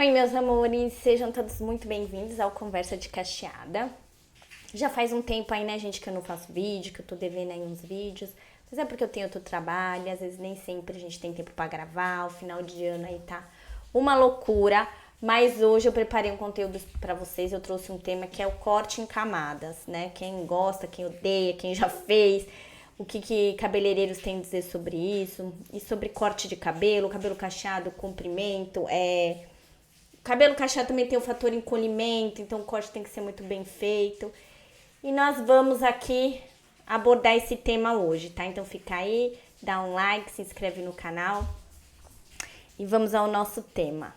Oi, meus amores, sejam todos muito bem-vindos ao Conversa de Cacheada. Já faz um tempo aí, né, gente, que eu não faço vídeo, que eu tô devendo aí uns vídeos. Mas é porque eu tenho outro trabalho, às vezes nem sempre a gente tem tempo pra gravar, o final de ano aí tá uma loucura. Mas hoje eu preparei um conteúdo pra vocês, eu trouxe um tema que é o corte em camadas, né? Quem gosta, quem odeia, quem já fez, o que cabeleireiros têm a dizer sobre isso, e sobre corte de cabelo cacheado, comprimento, cabelo cacheado também tem o fator encolhimento, então o corte tem que ser muito bem feito. E nós vamos aqui abordar esse tema hoje, tá? Então fica aí, dá um like, se inscreve no canal e vamos ao nosso tema.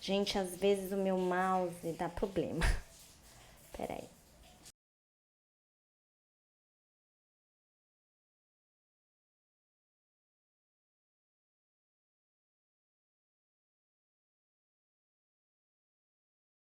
Gente, às vezes o meu mouse dá problema. Pera aí.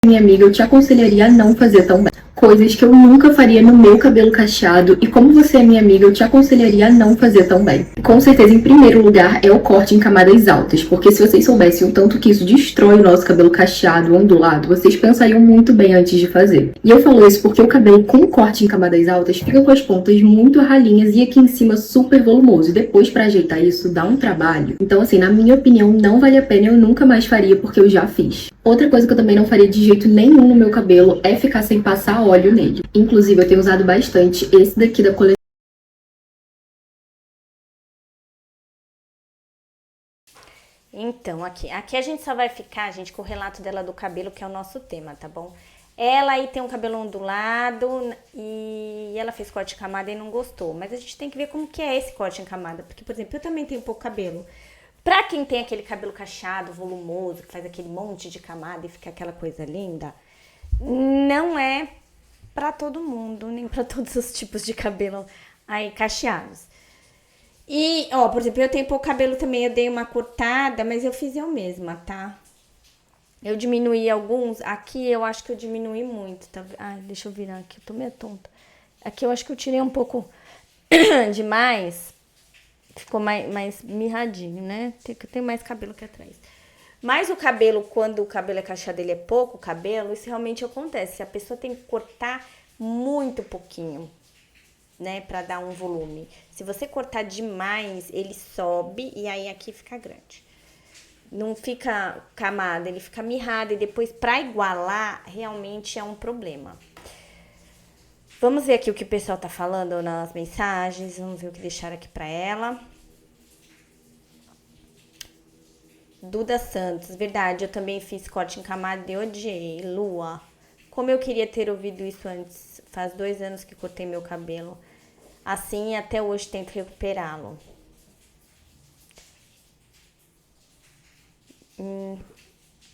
Minha amiga, eu te aconselharia a não fazer tão bem. Coisas que eu nunca faria no meu cabelo cacheado. E como você é minha amiga, eu te aconselharia a não fazer tão bem. Com certeza, em primeiro lugar, é o corte em camadas altas. Porque se vocês soubessem o tanto que isso destrói o nosso cabelo cacheado, ondulado, vocês pensariam muito bem antes de fazer. E eu falo isso porque o cabelo com corte em camadas altas fica com as pontas muito ralinhas e aqui em cima super volumoso. E depois, pra ajeitar isso, dá um trabalho. Então, assim, na minha opinião, não vale a pena. Eu nunca mais faria porque eu já fiz. Outra coisa que eu também não faria de jeito nenhum no meu cabelo é ficar sem passar óleo nele. Inclusive, eu tenho usado bastante esse daqui da coleção. Então, aqui a gente só vai ficar, gente, com o relato dela do cabelo, que é o nosso tema, tá bom? Ela aí tem um cabelo ondulado e ela fez corte em camada e não gostou. Mas a gente tem que ver como que é esse corte em camada. Porque, por exemplo, eu também tenho pouco cabelo. Pra quem tem aquele cabelo cacheado, volumoso, que faz aquele monte de camada e fica aquela coisa linda, não é pra todo mundo, nem pra todos os tipos de cabelo aí cacheados. E, ó, por exemplo, eu tenho pouco cabelo também, eu dei uma cortada, mas eu fiz eu mesma, tá? Eu diminuí alguns, aqui eu acho que eu diminui muito, tá? Ai, deixa eu virar aqui, eu tô meio tonta. Aqui eu acho que eu tirei um pouco demais, ficou mais mirradinho, né? Tem mais cabelo aqui atrás. Mas o cabelo, quando o cabelo é cacheado, ele é pouco cabelo, isso realmente acontece. A pessoa tem que cortar muito pouquinho, né, pra dar um volume. Se você cortar demais, ele sobe e aí aqui fica grande. Não fica camada, ele fica mirrado e depois pra igualar, realmente é um problema. Vamos ver aqui o que o pessoal tá falando nas mensagens, vamos ver o que deixaram aqui pra ela. Duda Santos, verdade, eu também fiz corte em camada e odiei. Lua, como eu queria ter ouvido isso antes. Faz 2 anos que cortei meu cabelo. Assim, até hoje tento recuperá-lo.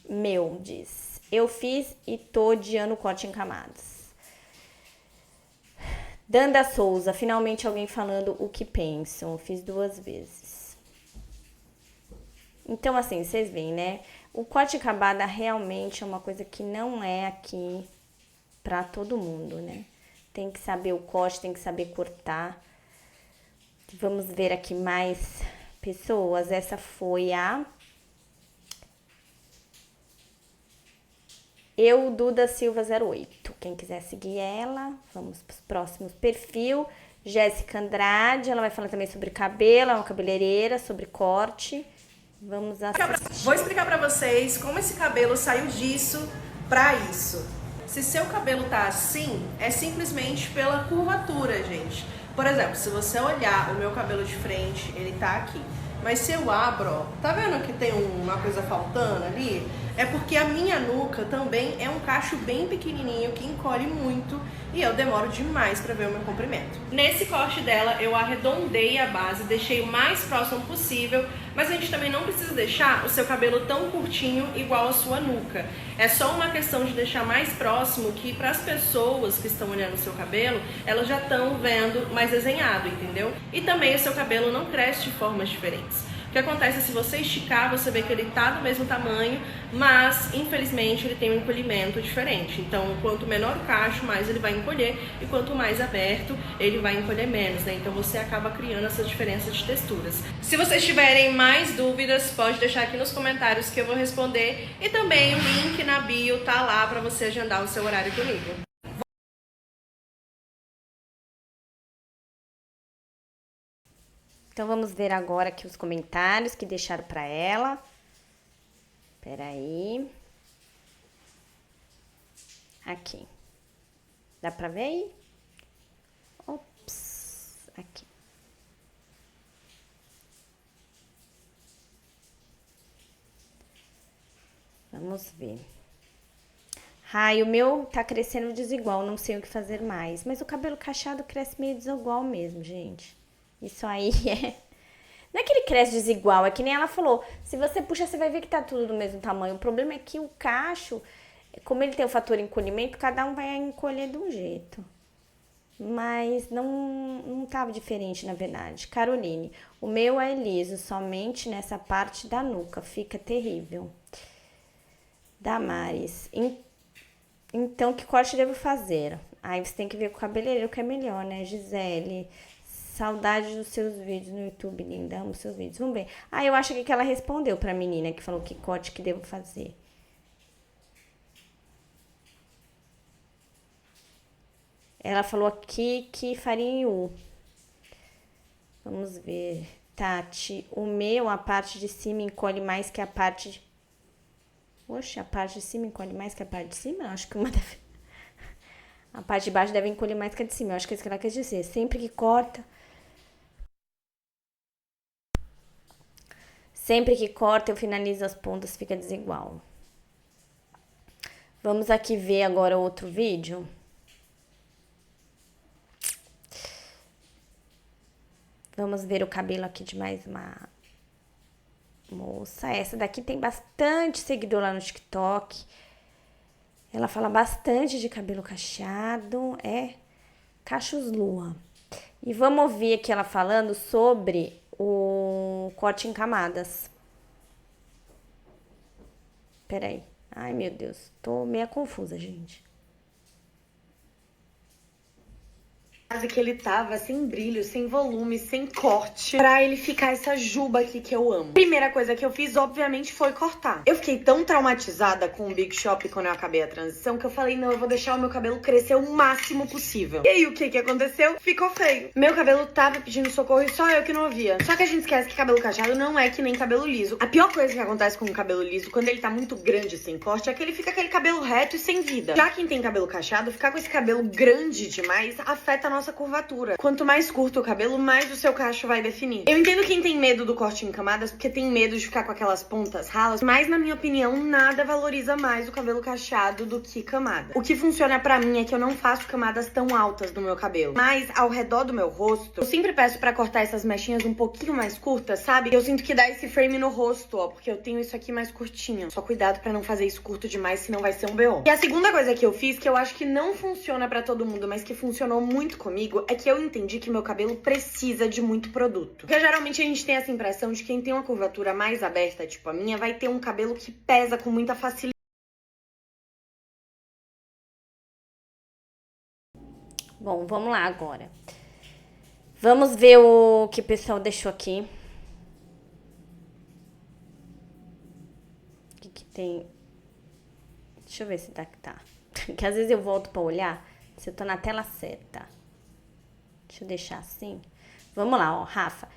Meu, diz. Eu fiz e tô odiando o corte em camadas. Danda Souza, finalmente alguém falando o que pensam. Fiz 2 vezes. Então, assim, vocês veem, né? O corte em camada realmente é uma coisa que não é aqui pra todo mundo, né? Tem que saber o corte, tem que saber cortar. Vamos ver aqui mais pessoas. Essa foi a Duda Silva 08. Quem quiser seguir ela, vamos para os próximos perfil. Jéssica Andrade, ela vai falar também sobre cabelo, é uma cabeleireira, sobre corte. Vamos assistir. Vou explicar pra vocês como esse cabelo saiu disso pra isso. Se seu cabelo tá assim, é simplesmente pela curvatura, gente. Por exemplo, se você olhar o meu cabelo de frente, ele tá aqui. Mas se eu abro, ó, tá vendo que tem uma coisa faltando ali? é porque a minha nuca também é um cacho bem pequenininho que encolhe muito e eu demoro demais para ver o meu comprimento. Nesse corte dela eu arredondei a base, deixei o mais próximo possível, mas a gente também não precisa deixar o seu cabelo tão curtinho igual a sua nuca. É só uma questão de deixar mais próximo, que para as pessoas que estão olhando o seu cabelo, elas já estão vendo mais desenhado, entendeu? E também o seu cabelo não cresce de formas diferentes. O que acontece é, se você esticar, você vê que ele tá do mesmo tamanho, mas infelizmente ele tem um encolhimento diferente. Então, quanto menor o cacho, mais ele vai encolher, e quanto mais aberto, ele vai encolher menos, né? Então você acaba criando essa diferença de texturas. Se vocês tiverem mais dúvidas, pode deixar aqui nos comentários que eu vou responder, e também o link na bio tá lá para você agendar o seu horário comigo. Então, vamos ver agora aqui os comentários que deixaram pra ela. Peraí. Aqui. Dá pra ver aí? Ops. Aqui. Vamos ver. Ai, o meu tá crescendo desigual, não sei o que fazer mais. Mas o cabelo cacheado cresce meio desigual mesmo, gente. Isso aí é... Não é que ele cresce desigual, é que nem ela falou. Se você puxa, você vai ver que tá tudo do mesmo tamanho. O problema é que o cacho, como ele tem o fator encolhimento, cada um vai encolher de um jeito. Mas não tava diferente, na verdade. Caroline, o meu é liso, somente nessa parte da nuca. Fica terrível. Damares, então que corte devo fazer? Aí você tem que ver com o cabeleireiro que é melhor, né? Gisele, saudade dos seus vídeos no YouTube, linda. Amo seus vídeos. Vamos ver. Ah, eu acho que ela respondeu pra menina que falou que corte que devo fazer. Ela falou aqui que faria em U. Vamos ver. Tati, o meu, a parte de cima encolhe mais que a parte... Poxa, a parte de cima encolhe mais que a parte de cima? Eu acho que uma deve... A parte de baixo deve encolher mais que a de cima. Eu acho que é isso que ela quer dizer. Sempre que corta... Sempre que corta, eu finalizo as pontas, fica desigual. Vamos aqui ver agora outro vídeo. Vamos ver o cabelo aqui de mais uma moça. Essa daqui tem bastante seguidor lá no TikTok. Ela fala bastante de cabelo cacheado. É Cachos Lua. E vamos ouvir aqui ela falando sobre o corte em camadas. Peraí. Ai, meu Deus. Tô meio confusa, gente. Que ele tava sem brilho, sem volume, sem corte, pra ele ficar essa juba aqui que eu amo. Primeira coisa que eu fiz, obviamente, foi cortar. Eu fiquei tão traumatizada com o Big Shop quando eu acabei a transição que eu falei, não, eu vou deixar o meu cabelo crescer o máximo possível. E aí, o que aconteceu? Ficou feio. Meu cabelo tava pedindo socorro e só eu que não ouvia. Só que a gente esquece que cabelo cacheado não é que nem cabelo liso. A pior coisa que acontece com o cabelo liso, quando ele tá muito grande sem corte, é que ele fica aquele cabelo reto e sem vida. Já quem tem cabelo cacheado, ficar com esse cabelo grande demais afeta a nossa curvatura. Quanto mais curto o cabelo, mais o seu cacho vai definir. Eu entendo quem tem medo do corte em camadas, porque tem medo de ficar com aquelas pontas ralas, mas na minha opinião, nada valoriza mais o cabelo cacheado do que camada. O que funciona pra mim é que eu não faço camadas tão altas no meu cabelo, mas ao redor do meu rosto, eu sempre peço pra cortar essas mechinhas um pouquinho mais curtas, sabe? Eu sinto que dá esse frame no rosto, ó, porque eu tenho isso aqui mais curtinho. Só cuidado pra não fazer isso curto demais, senão vai ser um BO. E a segunda coisa que eu fiz, que eu acho que não funciona pra todo mundo, mas que funcionou muito comigo, é que eu entendi que meu cabelo precisa de muito produto. Porque geralmente a gente tem essa impressão de que quem tem uma curvatura mais aberta, tipo a minha, vai ter um cabelo que pesa com muita facilidade. Bom, vamos lá agora. Vamos ver o que o pessoal deixou aqui. O que tem? Deixa eu ver se tá. Porque às vezes eu volto pra olhar se eu tô na tela certa. Deixa eu deixar assim. Vamos lá, ó, Rafa.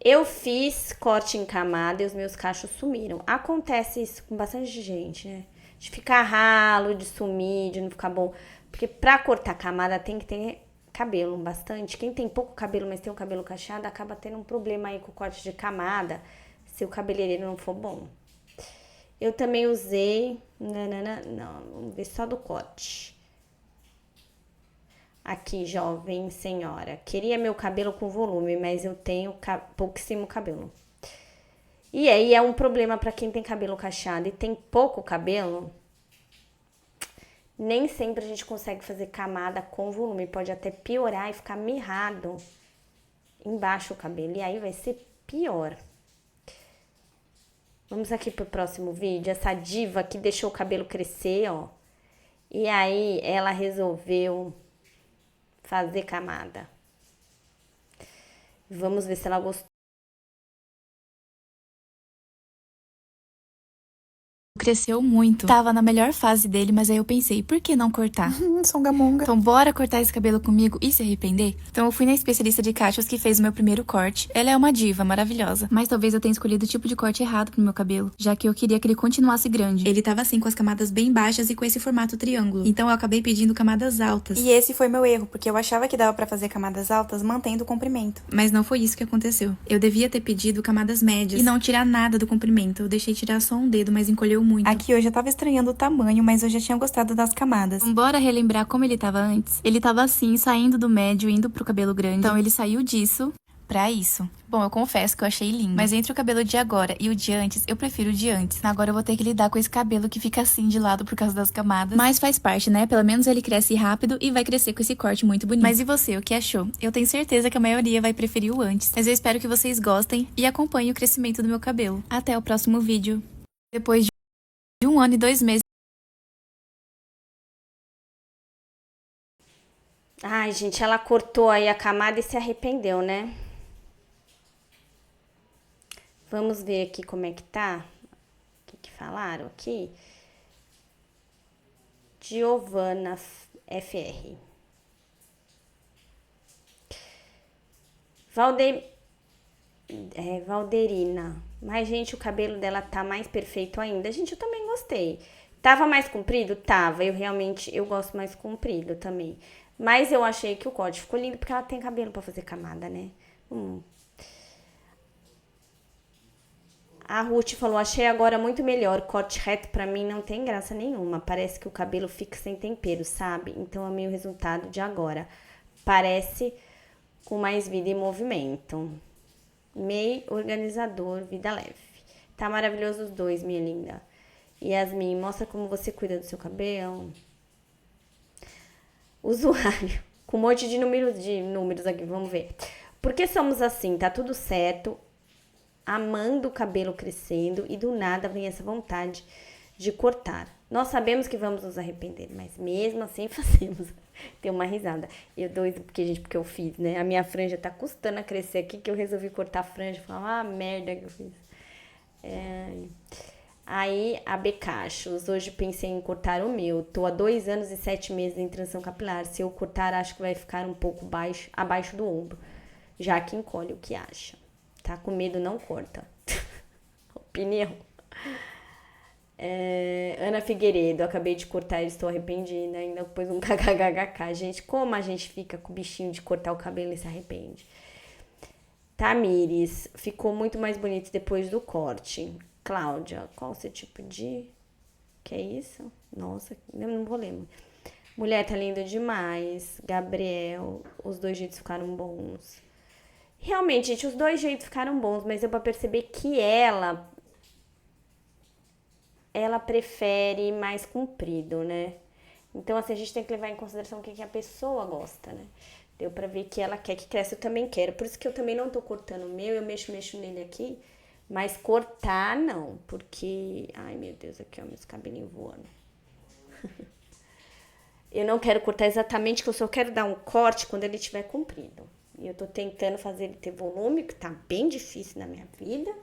Eu fiz corte em camada e os meus cachos sumiram. Acontece isso com bastante gente, né? De ficar ralo, de sumir, de não ficar bom. Porque pra cortar camada tem que ter cabelo bastante. Quem tem pouco cabelo, mas tem um cabelo cacheado, acaba tendo um problema aí com o corte de camada, se o cabeleireiro não for bom. Eu também usei... Não, vamos ver só do corte. Aqui, jovem senhora. Queria meu cabelo com volume, mas eu tenho pouquíssimo cabelo. E aí é um problema pra quem tem cabelo cacheado e tem pouco cabelo. Nem sempre a gente consegue fazer camada com volume. Pode até piorar e ficar mirrado embaixo o cabelo. E aí vai ser pior. Vamos aqui pro próximo vídeo. Essa diva que deixou o cabelo crescer, ó. E aí ela resolveu fazer camada. Vamos ver se ela gostou. Cresceu muito. Tava na melhor fase dele, mas aí eu pensei, por que não cortar? Songamonga. Então bora cortar esse cabelo comigo e se arrepender? Então eu fui na especialista de cachos que fez o meu primeiro corte. Ela é uma diva, maravilhosa. Mas talvez eu tenha escolhido o tipo de corte errado pro meu cabelo, já que eu queria que ele continuasse grande. Ele tava assim, com as camadas bem baixas e com esse formato triângulo. Então eu acabei pedindo camadas altas. E esse foi meu erro, porque eu achava que dava pra fazer camadas altas mantendo o comprimento. Mas não foi isso que aconteceu. Eu devia ter pedido camadas médias e não tirar nada do comprimento. Eu deixei tirar só um dedo, mas encolheu muito. Aqui eu já tava estranhando o tamanho, mas eu já tinha gostado das camadas. Bora relembrar como ele tava antes? Ele tava assim, saindo do médio, indo pro cabelo grande. Então ele saiu disso pra isso. Bom, eu confesso que eu achei lindo. Mas entre o cabelo de agora e o de antes, eu prefiro o de antes. Agora eu vou ter que lidar com esse cabelo que fica assim de lado por causa das camadas. Mas faz parte, né? Pelo menos ele cresce rápido e vai crescer com esse corte muito bonito. Mas e você, o que achou? Eu tenho certeza que a maioria vai preferir o antes. Mas eu espero que vocês gostem e acompanhem o crescimento do meu cabelo. Até o próximo vídeo. Depois de 1 ano e 2 meses. Ai, gente, ela cortou aí a camada e se arrependeu, né? Vamos ver aqui como é que tá. O que falaram aqui? Giovana FR. Valderina. Mas, gente, o cabelo dela tá mais perfeito ainda. Gente, eu também gostei. Tava mais comprido? Tava. Eu gosto mais comprido também. Mas eu achei que o corte ficou lindo porque ela tem cabelo pra fazer camada, né? A Ruth falou, achei agora muito melhor. Corte reto pra mim não tem graça nenhuma. Parece que o cabelo fica sem tempero, sabe? Então amei o resultado de agora. Parece com mais vida e movimento. MEI, organizador, vida leve. Tá maravilhoso os dois, minha linda. Yasmin, mostra como você cuida do seu cabelo. Usuário, com um monte de números aqui, vamos ver. Por que somos assim? Tá tudo certo, amando o cabelo crescendo e do nada vem essa vontade de cortar. Nós sabemos que vamos nos arrepender, mas mesmo assim fazemos. Tem uma risada. Eu doido porque eu fiz, né? A minha franja tá custando a crescer aqui, que eu resolvi cortar a franja. Falar, merda que eu fiz. Aí, a Becachos. Hoje pensei em cortar o meu. Tô há 2 anos e 7 meses em transição capilar. Se eu cortar, acho que vai ficar um pouco abaixo do ombro. Já que encolhe, o que acha? Tá com medo, não corta. Opinião. Ana Figueiredo, acabei de cortar e estou arrependida. Ainda pôs um kkkk. Gente, como a gente fica com o bichinho de cortar o cabelo e se arrepende. Tamires, ficou muito mais bonito depois do corte. Cláudia, qual o seu tipo de... Que é isso? Nossa, eu não vou ler. Mulher, tá lindo demais. Gabriel, os 2 jeitos ficaram bons. Realmente, gente, os 2 jeitos ficaram bons, mas deu pra perceber que ela prefere mais comprido, né? Então, assim, a gente tem que levar em consideração o que a pessoa gosta, né? Deu pra ver que ela quer que cresça, eu também quero. Por isso que eu também não tô cortando o meu, eu mexo nele aqui. Mas cortar, não. Porque, ai, meu Deus, aqui, ó, meus cabelinhos voando. Eu não quero cortar exatamente, que eu só quero dar um corte quando ele estiver comprido. E eu tô tentando fazer ele ter volume, que tá bem difícil na minha vida.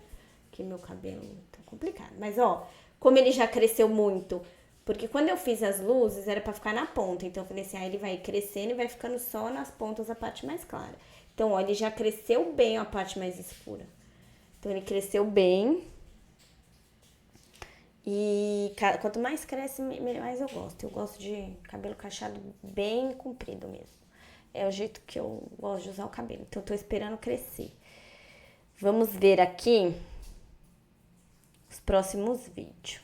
Que meu cabelo tá complicado. Mas, ó, como ele já cresceu muito. Porque quando eu fiz as luzes, era pra ficar na ponta. Então, eu falei assim, ele vai crescendo e vai ficando só nas pontas a parte mais clara. Então, ó, ele já cresceu bem a parte mais escura. Então, ele cresceu bem. E quanto mais cresce, mais eu gosto. Eu gosto de cabelo cacheado bem comprido mesmo. É o jeito que eu gosto de usar o cabelo. Então, eu tô esperando crescer. Vamos ver aqui os próximos vídeos.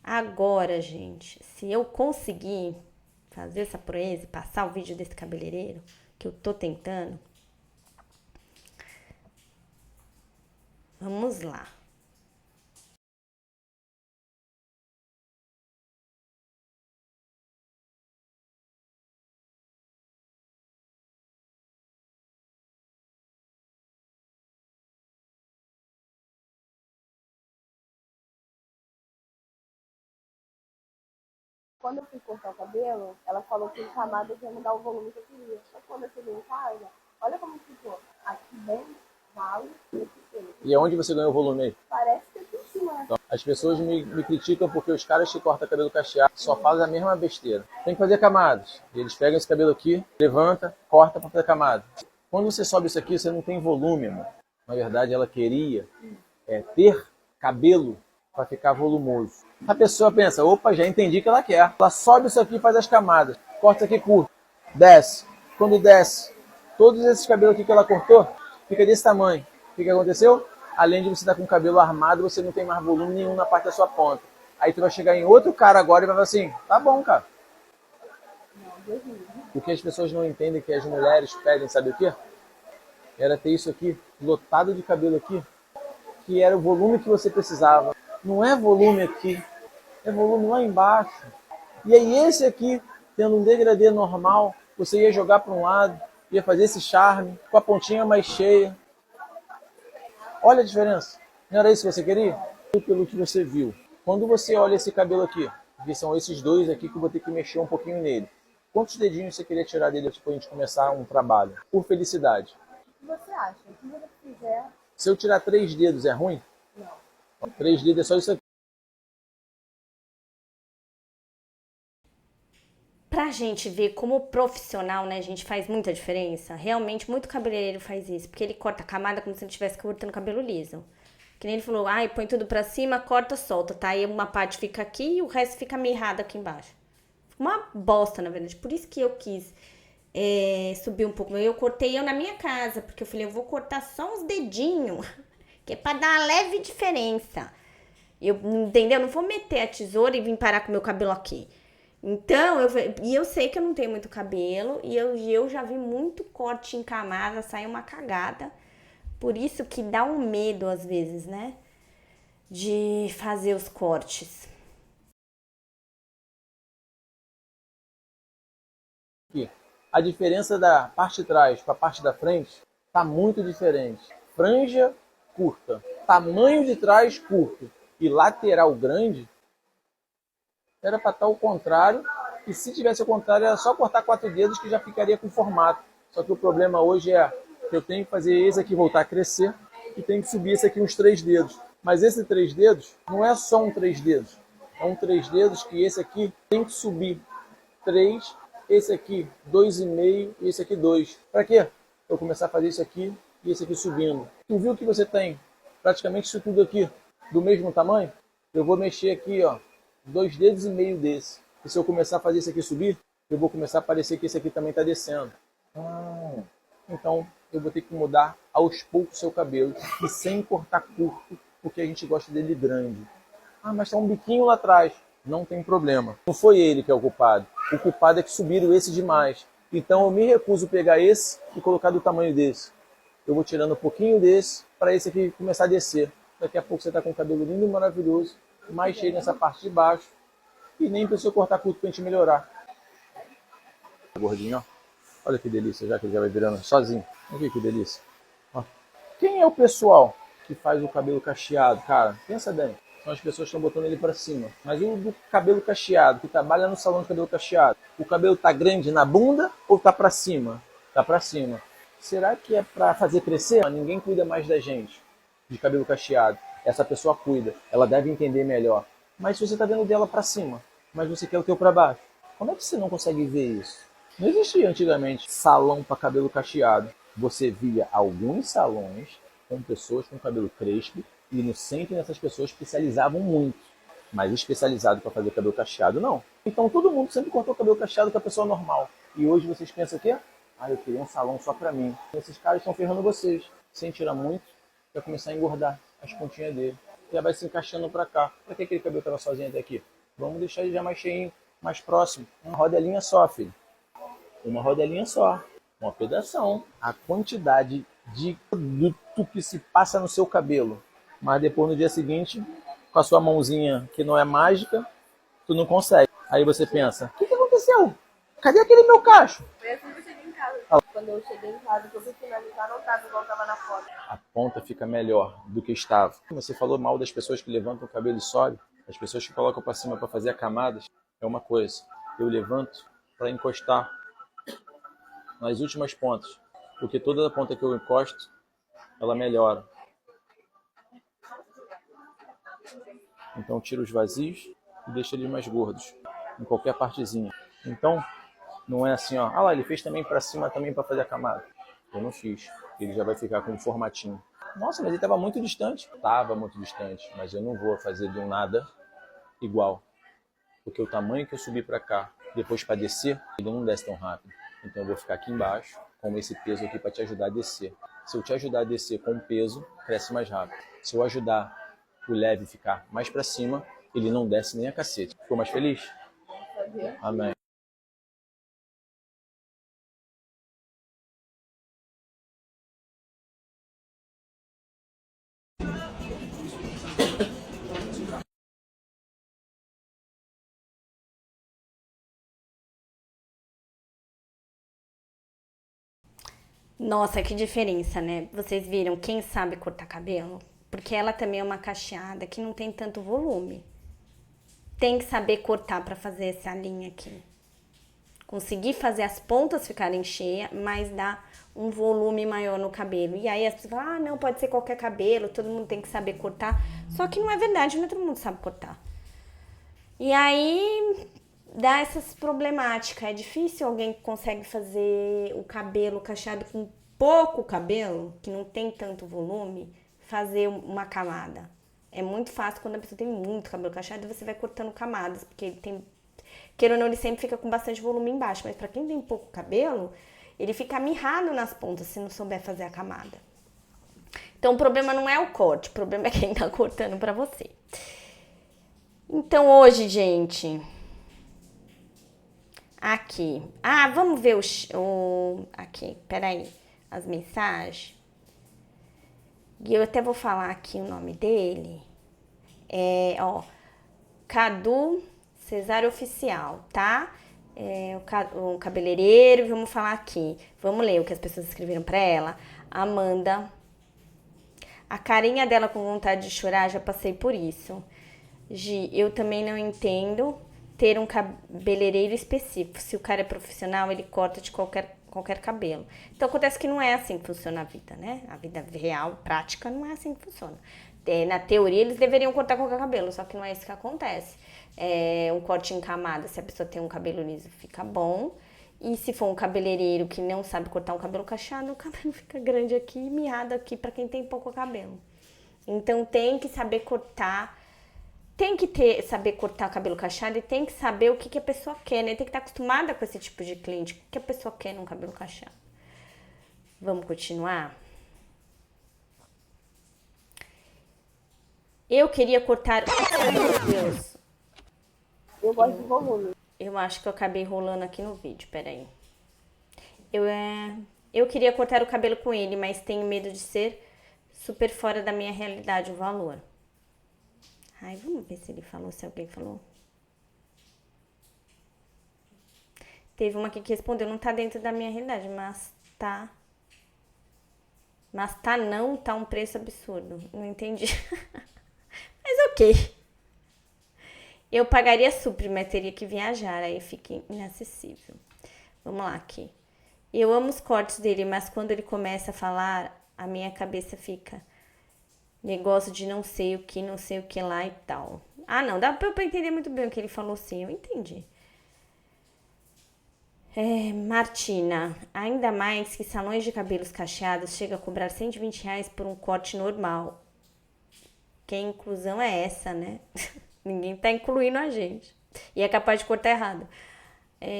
Agora, gente, se eu conseguir fazer essa proeza e passar o vídeo desse cabeleireiro, que eu tô tentando, vamos lá. Quando eu fui cortar o cabelo, ela falou que em camadas ia me dar o volume que eu queria. Só que quando eu cheguei em casa, olha como ficou. Aqui bem ralo e aqui seco. E aonde você ganhou o volume aí? Parece que aqui em cima, né? Então, as pessoas me criticam porque os caras que cortam cabelo cacheado só fazem a mesma besteira. Tem que fazer camadas. Eles pegam esse cabelo aqui, levanta, corta para fazer camada. Quando você sobe isso aqui, você não tem volume, mano. Na verdade, ela queria ter cabelo para ficar volumoso. A pessoa pensa, opa, já entendi o que ela quer. Ela sobe isso aqui e faz as camadas. Corta isso aqui curto, desce. Quando desce, todos esses cabelos aqui que ela cortou, fica desse tamanho. O que aconteceu? Além de você estar com o cabelo armado, você não tem mais volume nenhum na parte da sua ponta. Aí tu vai chegar em outro cara agora e vai falar assim, tá bom, cara. O que as pessoas não entendem que as mulheres pedem, sabe o quê? Era ter isso aqui, lotado de cabelo aqui, que era o volume que você precisava. Não é volume aqui, é volume lá embaixo. E aí esse aqui, tendo um degradê normal, você ia jogar para um lado, ia fazer esse charme, com a pontinha mais cheia. Olha a diferença. Não era isso que você queria? Pelo que você viu. Quando você olha esse cabelo aqui, que são esses dois aqui que eu vou ter que mexer um pouquinho nele. Quantos dedinhos você queria tirar dele para a gente começar um trabalho? Por felicidade. O que você acha? O que você fizer... Se eu tirar 3 dedos, é ruim? Não. 3 dedos é só isso aqui. Pra gente ver como profissional, né, gente, faz muita diferença. Realmente, muito cabeleireiro faz isso. Porque ele corta a camada como se ele estivesse cortando cabelo liso. Que nem ele falou, ai, põe tudo pra cima, corta, solta, tá? Aí uma parte fica aqui e o resto fica mirrado aqui embaixo. Fica uma bosta, na verdade. Por isso que eu quis subir um pouco. Eu cortei na minha casa, porque eu falei, eu vou cortar só uns dedinhos. Que é pra dar uma leve diferença. Entendeu? Não vou meter a tesoura e vir parar com o meu cabelo aqui. Então, eu sei que eu não tenho muito cabelo e eu já vi muito corte em camada, sai uma cagada. Por isso que dá um medo às vezes, né? De fazer os cortes. Aqui. A diferença da parte de trás para a parte da frente tá muito diferente. Franja curta, tamanho de trás curto e lateral grande, era para estar o contrário, e se tivesse o contrário era só cortar 4 dedos que já ficaria com formato. Só que o problema hoje é que eu tenho que fazer esse aqui voltar a crescer e tenho que subir esse aqui uns 3 dedos. Mas esse 3 dedos não é só um 3 dedos, é um 3 dedos que esse aqui tem que subir 3, esse aqui 2,5 e esse aqui 2. Para quê? Eu começar a fazer isso aqui e esse aqui subindo. Tu viu que você tem praticamente isso tudo aqui do mesmo tamanho? Eu vou mexer aqui, ó, 2,5 dedos desse. E se eu começar a fazer isso aqui subir, eu vou começar a parecer que esse aqui também está descendo. Então, eu vou ter que mudar aos poucos o seu cabelo e sem cortar curto, porque a gente gosta dele grande. Ah, mas tá um biquinho lá atrás. Não tem problema. Não foi ele que é o culpado. O culpado é que subiram esse demais. Então, eu me recuso a pegar esse e colocar do tamanho desse. Eu vou tirando um pouquinho desse para esse aqui começar a descer. Daqui a pouco você está com um cabelo lindo e maravilhoso, mais cheio nessa parte de baixo. E nem precisa cortar curto para a gente melhorar. Gordinho, ó. Olha que delícia, já que ele já vai virando sozinho. Olha que delícia. Ó. Quem é o pessoal que faz o cabelo cacheado, cara? Pensa bem. São as pessoas que estão botando ele para cima. Mas o do cabelo cacheado, que trabalha no salão de cabelo cacheado, o cabelo tá grande na bunda ou tá para cima? Tá para cima. Será que é para fazer crescer? Ninguém cuida mais da gente de cabelo cacheado. Essa pessoa cuida. Ela deve entender melhor. Mas se você está vendo dela para cima, mas você quer o teu para baixo, como é que você não consegue ver isso? Não existia antigamente salão para cabelo cacheado. Você via alguns salões com pessoas com cabelo crespo e no centro dessas pessoas especializavam muito. Mas especializado para fazer cabelo cacheado, não. Então todo mundo sempre cortou o cabelo cacheado com a pessoa normal. E hoje vocês pensam o quê? Ah, eu queria um salão só para mim. Esses caras estão ferrando vocês. Sem tirar muito, vai começar a engordar as pontinhas dele. Já vai se encaixando para cá. Para que aquele cabelo estava sozinho até aqui? Vamos deixar ele já mais cheinho, mais próximo. Uma rodelinha só, filho. Uma rodelinha só. Uma pedação. A quantidade de produto que se passa no seu cabelo. Mas depois, no dia seguinte, com a sua mãozinha que não é mágica, tu não consegue. Aí você pensa, o que aconteceu? Cadê aquele meu cacho? Foi assim que eu cheguei em casa. Quando eu cheguei em casa, que eu fui finalizar, não tava igual tava na foto. A ponta fica melhor do que estava. Você falou mal das pessoas que levantam o cabelo e sobe. As pessoas que colocam para cima para fazer camadas. É uma coisa. Eu levanto para encostar nas últimas pontas. Porque toda a ponta que eu encosto, ela melhora. Então tiro os vazios e deixo eles mais gordos. Em qualquer partezinha. Então, não é assim, ó. Ah lá, ele fez também para cima também para fazer a camada. Eu não fiz. Ele já vai ficar com um formatinho. Nossa, mas ele estava muito distante. Estava muito distante, mas eu não vou fazer de um nada igual. Porque o tamanho que eu subi para cá, depois para descer, ele não desce tão rápido. Então eu vou ficar aqui embaixo, com esse peso aqui para te ajudar a descer. Se eu te ajudar a descer com o peso, cresce mais rápido. Se eu ajudar o leve ficar mais para cima, ele não desce nem a cacete. Ficou mais feliz? Amém. Nossa, que diferença, né? Vocês viram quem sabe cortar cabelo? Porque ela também é uma cacheada que não tem tanto volume. Tem que saber cortar para fazer essa linha aqui. Conseguir fazer as pontas ficarem cheias, mas dar um volume maior no cabelo. E aí as pessoas falam, ah, não, pode ser qualquer cabelo, todo mundo tem que saber cortar. Só que não é verdade, não é todo mundo sabe cortar. E aí dá essas problemáticas. É difícil alguém que consegue fazer o cabelo cacheado com pouco cabelo, que não tem tanto volume, fazer uma camada. É muito fácil quando a pessoa tem muito cabelo cacheado e você vai cortando camadas, porque ele tem, queira ou não, ele sempre fica com bastante volume embaixo. Mas pra quem tem pouco cabelo, ele fica mirrado nas pontas se não souber fazer a camada. Então o problema não é o corte, o problema é quem tá cortando pra você. Então hoje, gente, aqui, vamos ver aqui, peraí, as mensagens. E eu até vou falar aqui o nome dele. Cadu Cesário Oficial, tá? O cabeleireiro, vamos falar aqui. Vamos ler o que as pessoas escreveram pra ela. Amanda. A carinha dela com vontade de chorar, já passei por isso. Gi, eu também não entendo ter um cabeleireiro específico. Se o cara é profissional, ele corta de qualquer cabelo. Então, acontece que não é assim que funciona a vida, né? A vida real, prática, não é assim que funciona. Na teoria, eles deveriam cortar qualquer cabelo, só que não é isso que acontece. Um corte em camada, se a pessoa tem um cabelo liso, fica bom. E se for um cabeleireiro que não sabe cortar um cabelo cacheado, o cabelo fica grande aqui e mirrado aqui para quem tem pouco cabelo. Então, tem que saber cortar. Tem que saber cortar o cabelo cacheado e tem que saber o que a pessoa quer, né? Tem que estar acostumada com esse tipo de cliente. O que a pessoa quer num cabelo cacheado. Vamos continuar? Eu queria cortar... Meu Deus. Eu gosto de volume. Eu acho que eu acabei rolando aqui no vídeo, peraí. Eu queria cortar o cabelo com ele, mas tenho medo de ser super fora da minha realidade o valor. Ai, vamos ver se ele falou, se alguém falou. Teve uma aqui que respondeu, não tá dentro da minha realidade, mas tá. Mas tá um preço absurdo. Não entendi. Mas ok. Eu pagaria super, mas teria que viajar, aí fica inacessível. Vamos lá aqui. Eu amo os cortes dele, mas quando ele começa a falar, a minha cabeça fica... Negócio de não sei o que lá e tal. Não, dá pra eu entender muito bem o que ele falou, sim, eu entendi. Martina, ainda mais que salões de cabelos cacheados chegam a cobrar R$120 por um corte normal. Que inclusão é essa, né? Ninguém tá incluindo a gente. E é capaz de cortar errado.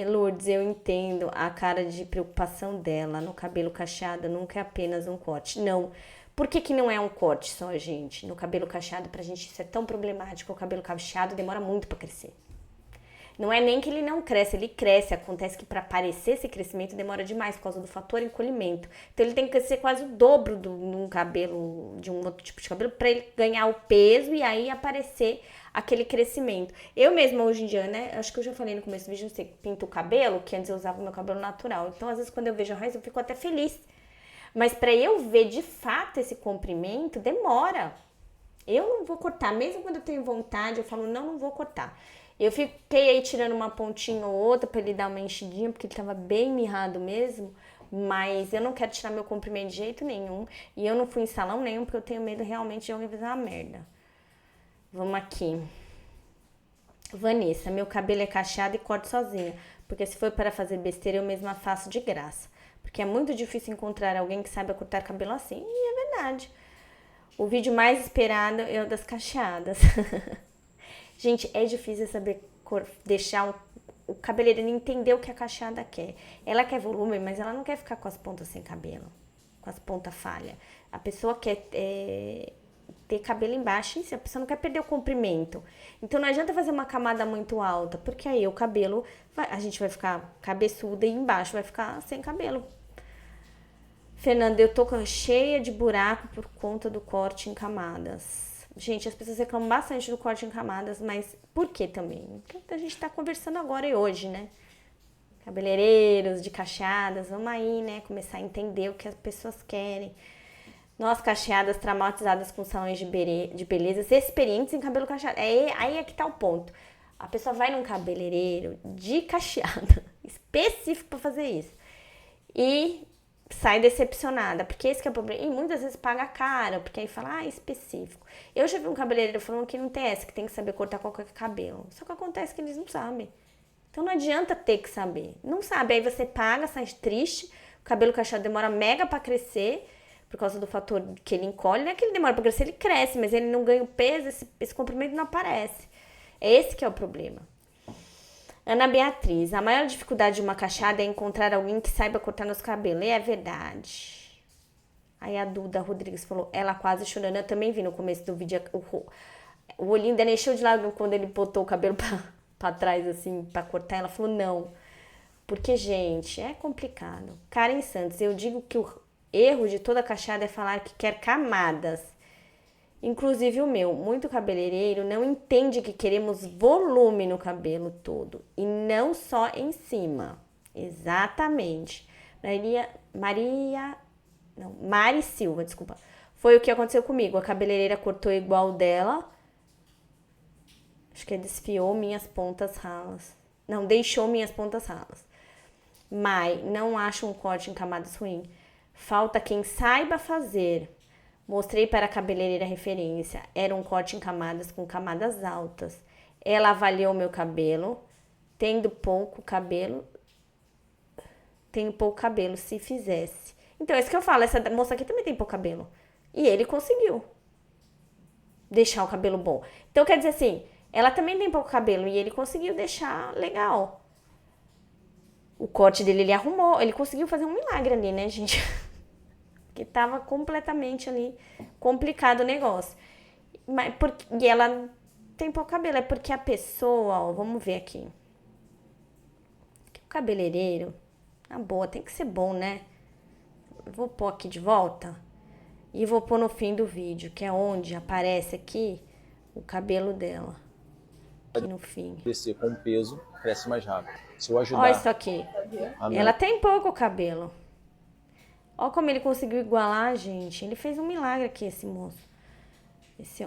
Lourdes, eu entendo a cara de preocupação dela. No cabelo cacheado nunca é apenas um corte. Não. Por que não é um corte só, gente? No cabelo cacheado, pra gente isso é tão problemático. O cabelo cacheado demora muito pra crescer. Não é nem que ele não cresce, ele cresce. Acontece que para aparecer esse crescimento demora demais por causa do fator encolhimento. Então ele tem que crescer quase o dobro de um cabelo, de um outro tipo de cabelo, para ele ganhar o peso e aí aparecer aquele crescimento. Eu mesma hoje em dia, né, acho que eu já falei no começo do vídeo, eu pinto o cabelo, que antes eu usava o meu cabelo natural. Então às vezes quando eu vejo a raiz eu fico até feliz. Mas para eu ver de fato esse comprimento, demora. Eu não vou cortar, mesmo quando eu tenho vontade, eu falo, não vou cortar. Eu fiquei aí tirando uma pontinha ou outra pra ele dar uma enchidinha, porque ele tava bem mirrado mesmo, mas eu não quero tirar meu comprimento de jeito nenhum. E eu não fui em salão nenhum, porque eu tenho medo realmente de alguém fazer uma merda. Vamos aqui. Vanessa, meu cabelo é cacheado e corto sozinha, porque se for para fazer besteira, eu mesma faço de graça. Porque é muito difícil encontrar alguém que saiba cortar cabelo assim, e é verdade. O vídeo mais esperado é o das cacheadas. Gente, é difícil saber deixar o cabeleireiro entender o que a cacheada quer. Ela quer volume, mas ela não quer ficar com as pontas sem cabelo, com as pontas falha. A pessoa quer ter cabelo embaixo e a pessoa não quer perder o comprimento. Então não adianta fazer uma camada muito alta, porque aí o cabelo, a gente vai ficar cabeçuda e embaixo vai ficar sem cabelo. Fernanda, eu tô cheia de buraco por conta do corte em camadas. Gente, as pessoas reclamam bastante do corte em camadas, mas por que também? Porque a gente tá conversando agora e hoje, né? Cabeleireiros de cacheadas, vamos aí, né? Começar a entender o que as pessoas querem. Nós, cacheadas, traumatizadas com salões de beleza, experientes em cabelo cacheado. Aí é que tá o ponto. A pessoa vai num cabeleireiro de cacheada, específico pra fazer isso. E sai decepcionada, porque esse que é o problema. E muitas vezes paga caro, porque aí fala, específico. Eu já vi um cabeleireiro falando que não tem essa, que tem que saber cortar qualquer cabelo. Só que acontece que eles não sabem. Então não adianta ter que saber. Não sabe, aí você paga, sai triste, o cabelo cacheado demora mega pra crescer, por causa do fator que ele encolhe. Não é que ele demora pra crescer, ele cresce, mas ele não ganha o peso, esse comprimento não aparece. É esse que é o problema. Ana Beatriz, a maior dificuldade de uma cacheada é encontrar alguém que saiba cortar nos cabelos. E é verdade. Aí a Duda Rodrigues falou, ela quase chorando. Eu também vi no começo do vídeo, o olhinho dela encheu de lágrimas quando ele botou o cabelo pra trás, assim, pra cortar. Ela falou, não. Porque, gente, é complicado. Karen Santos, eu digo que o erro de toda cacheada é falar que quer camadas. Inclusive o meu, muito cabeleireiro não entende que queremos volume no cabelo todo e não só em cima. Exatamente. Mari Silva, desculpa. Foi o que aconteceu comigo. A cabeleireira cortou igual dela. Acho que desfiou minhas pontas ralas. Não, deixou minhas pontas ralas. Mai, não acho um corte em camadas ruim. Falta quem saiba fazer. Mostrei para a cabeleireira referência. Era um corte em camadas com camadas altas. Ela avaliou meu cabelo. Tenho pouco cabelo, se fizesse. Então, é isso que eu falo. Essa moça aqui também tem pouco cabelo. E ele conseguiu deixar o cabelo bom. Então, quer dizer assim, ela também tem pouco cabelo e ele conseguiu deixar legal. O corte dele, ele arrumou. Ele conseguiu fazer um milagre ali, né, gente? Que tava completamente ali complicado o negócio. E ela tem pouco cabelo, é porque a pessoa, ó, vamos ver aqui. O cabeleireiro, na boa, tem que ser bom, né? Eu vou pôr aqui de volta e vou pôr no fim do vídeo, que é onde aparece aqui o cabelo dela. Aqui no fim. Crescer com peso, cresce mais rápido. Se eu ajudar... Olha isso aqui. Ela tem pouco cabelo. Olha como ele conseguiu igualar, gente. Ele fez um milagre aqui, esse moço.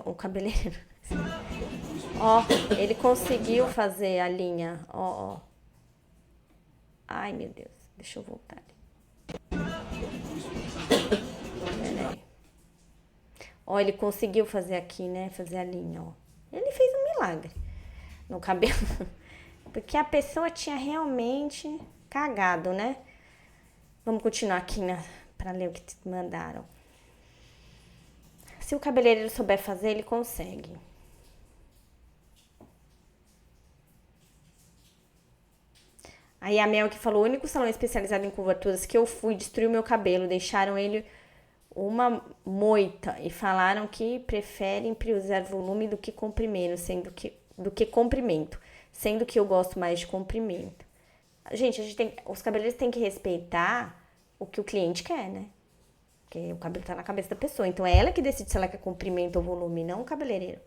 O cabeleireiro. Ó, ele conseguiu fazer a linha. Ó. Ai, meu Deus. Deixa eu voltar ali. Peraí. Ó, ele conseguiu fazer aqui, né? Fazer a linha, ó. Ele fez um milagre no cabelo. Porque a pessoa tinha realmente cagado, né? Vamos continuar aqui, né? Pra ler o que mandaram. Se o cabeleireiro souber fazer, ele consegue. Aí a Mel que falou, o único salão especializado em curvaturas que eu fui destruiu meu cabelo. Deixaram ele uma moita e falaram que preferem priorizar volume do que comprimento, do que comprimento, sendo que eu gosto mais de comprimento. Gente, os cabeleireiros têm que respeitar o que o cliente quer, né? Porque o cabelo tá na cabeça da pessoa. Então é ela que decide se ela quer comprimento ou volume, não o cabeleireiro.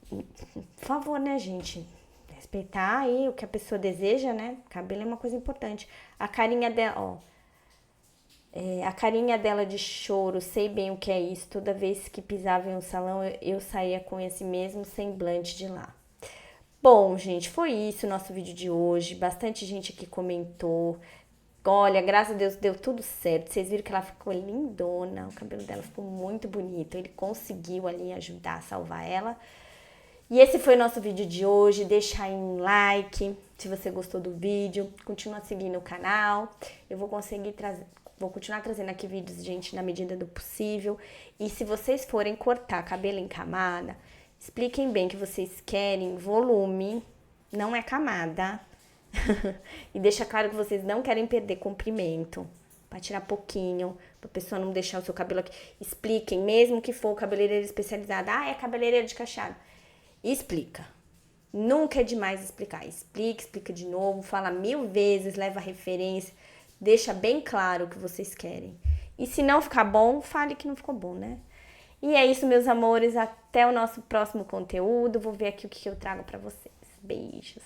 Por favor, né, gente? Respeitar aí o que a pessoa deseja, né? Cabelo é uma coisa importante. A carinha dela, ó. A carinha dela de choro, sei bem o que é isso. Toda vez que pisava em um salão, eu saía com esse mesmo semblante de lá. Bom, gente, foi isso o nosso vídeo de hoje. Bastante gente aqui comentou. Olha, graças a Deus deu tudo certo. Vocês viram que ela ficou lindona. O cabelo dela ficou muito bonito. Ele conseguiu ali ajudar a salvar ela. E esse foi o nosso vídeo de hoje. Deixa aí um like se você gostou do vídeo. Continua seguindo o canal. Eu vou continuar trazendo aqui vídeos, gente, na medida do possível. E se vocês forem cortar cabelo em camada, expliquem bem que vocês querem volume, não é camada. E deixa claro que vocês não querem perder comprimento. Pra tirar pouquinho, pra pessoa não deixar o seu cabelo aqui. Expliquem, mesmo que for cabeleireiro especializado. É cabeleireiro de cacheado. Explica. Nunca é demais explicar. Explica de novo, fala 1000 vezes, leva referência. Deixa bem claro o que vocês querem. E se não ficar bom, fale que não ficou bom, né? E é isso, meus amores. Até o nosso próximo conteúdo. Vou ver aqui o que eu trago pra vocês. Beijos.